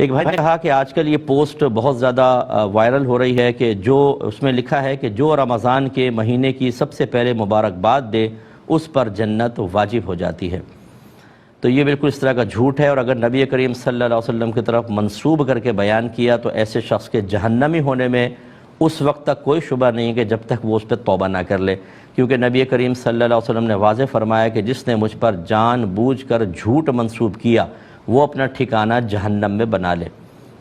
ایک بھائی نے کہا کہ آج کل یہ پوسٹ بہت زیادہ وائرل ہو رہی ہے کہ جو اس میں لکھا ہے کہ جو رمضان کے مہینے کی سب سے پہلے مبارکباد دے اس پر جنت واجب ہو جاتی ہے۔ تو یہ بالکل اس طرح کا جھوٹ ہے، اور اگر نبی کریم صلی اللہ علیہ وسلم کی طرف منسوب کر کے بیان کیا تو ایسے شخص کے جہنمی ہونے میں اس وقت تک کوئی شبہ نہیں کہ جب تک وہ اس پہ توبہ نہ کر لے، کیونکہ نبی کریم صلی اللہ علیہ وسلم نے واضح فرمایا کہ جس نے مجھ پر جان بوجھ کر جھوٹ منسوب کیا وہ اپنا ٹھکانہ جہنم میں بنا لے،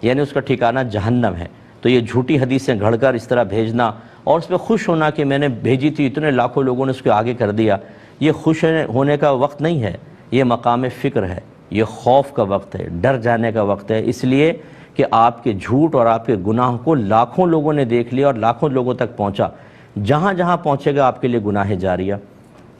یعنی اس کا ٹھکانہ جہنم ہے۔ تو یہ جھوٹی حدیثیں گھڑ کر اس طرح بھیجنا اور اس پہ خوش ہونا کہ میں نے بھیجی تھی، اتنے لاکھوں لوگوں نے اس کو آگے کر دیا، یہ خوش ہونے کا وقت نہیں ہے، یہ مقام فکر ہے، یہ خوف کا وقت ہے، ڈر جانے کا وقت ہے، اس لیے کہ آپ کے جھوٹ اور آپ کے گناہ کو لاکھوں لوگوں نے دیکھ لیا اور لاکھوں لوگوں تک پہنچا، جہاں جہاں پہنچے گا آپ کے لیے گناہ جاریہ،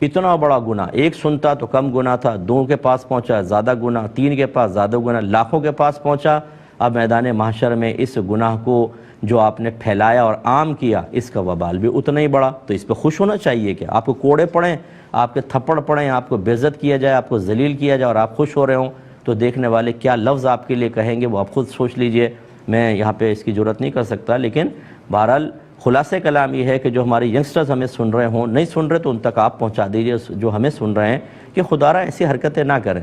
اتنا بڑا گناہ، ایک سنتا تو کم گناہ تھا، دو کے پاس پہنچا زیادہ گناہ، تین کے پاس زیادہ گناہ، لاکھوں کے پاس پہنچا، اب میدان محشر میں اس گناہ کو جو آپ نے پھیلایا اور عام کیا اس کا وبال بھی اتنا ہی بڑا۔ تو اس پہ خوش ہونا چاہیے کہ آپ کو کوڑے پڑیں، آپ کے تھپڑ پڑیں، آپ کو بے عزت کیا جائے، آپ کو ذلیل کیا جائے اور آپ خوش ہو رہے ہوں، تو دیکھنے والے کیا لفظ آپ کے لیے کہیں گے وہ آپ خود سوچ لیجئے۔ میں یہاں پہ اس کی جرات نہیں کر سکتا، لیکن بہرحال خلاصہ کلام یہ ہے کہ جو ہمارے ینگسٹرز ہمیں سن رہے ہوں، نہیں سن رہے تو ان تک آپ پہنچا دیجئے جو ہمیں سن رہے ہیں کہ خدا را ایسی حرکتیں نہ کریں،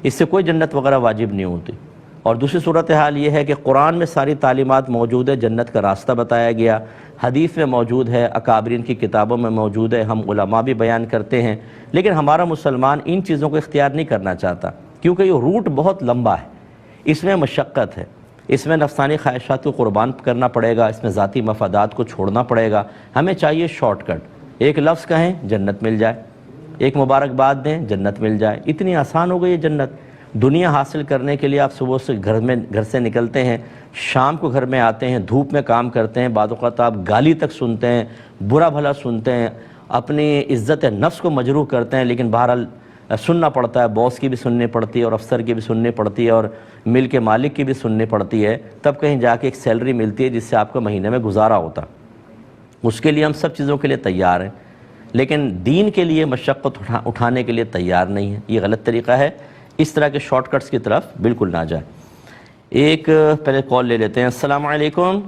اس سے کوئی جنت وغیرہ واجب نہیں ہوتی۔ اور دوسری صورتحال یہ ہے کہ قرآن میں ساری تعلیمات موجود ہے، جنت کا راستہ بتایا گیا، حدیث میں موجود ہے، اکابرین کی کتابوں میں موجود ہے، ہم علماء بھی بیان کرتے ہیں، لیکن ہمارا مسلمان ان چیزوں کو اختیار نہیں کرنا چاہتا، کیونکہ یہ روٹ بہت لمبا ہے، اس میں مشقت ہے، اس میں نفسانی خواہشات کو قربان کرنا پڑے گا، اس میں ذاتی مفادات کو چھوڑنا پڑے گا۔ ہمیں چاہیے شارٹ کٹ، ایک لفظ کہیں جنت مل جائے، ایک مبارکباد دیں جنت مل جائے، اتنی آسان ہو گئی ہے جنت۔ دنیا حاصل کرنے کے لیے آپ صبح سے گھر سے نکلتے ہیں، شام کو گھر میں آتے ہیں، دھوپ میں کام کرتے ہیں، بعض اوقات آپ گالی تک سنتے ہیں، برا بھلا سنتے ہیں، اپنی عزت نفس کو مجروح کرتے ہیں، لیکن بہرحال سننا پڑتا ہے، باس کی بھی سننی پڑتی ہے اور افسر کی بھی سننی پڑتی ہے اور مل کے مالک کی بھی سننی پڑتی ہے، تب کہیں جا کے ایک سیلری ملتی ہے جس سے آپ کا مہینے میں گزارا ہوتا۔ اس کے لیے ہم سب چیزوں کے لیے تیار ہیں، لیکن دین کے لیے مشقت اٹھانے کے لیے تیار نہیں ہے، یہ غلط طریقہ ہے، اس طرح کے شارٹ کٹس کی طرف بالکل نہ جائیں۔ ایک پہلے کال لے لیتے ہیں۔ السلام علیکم۔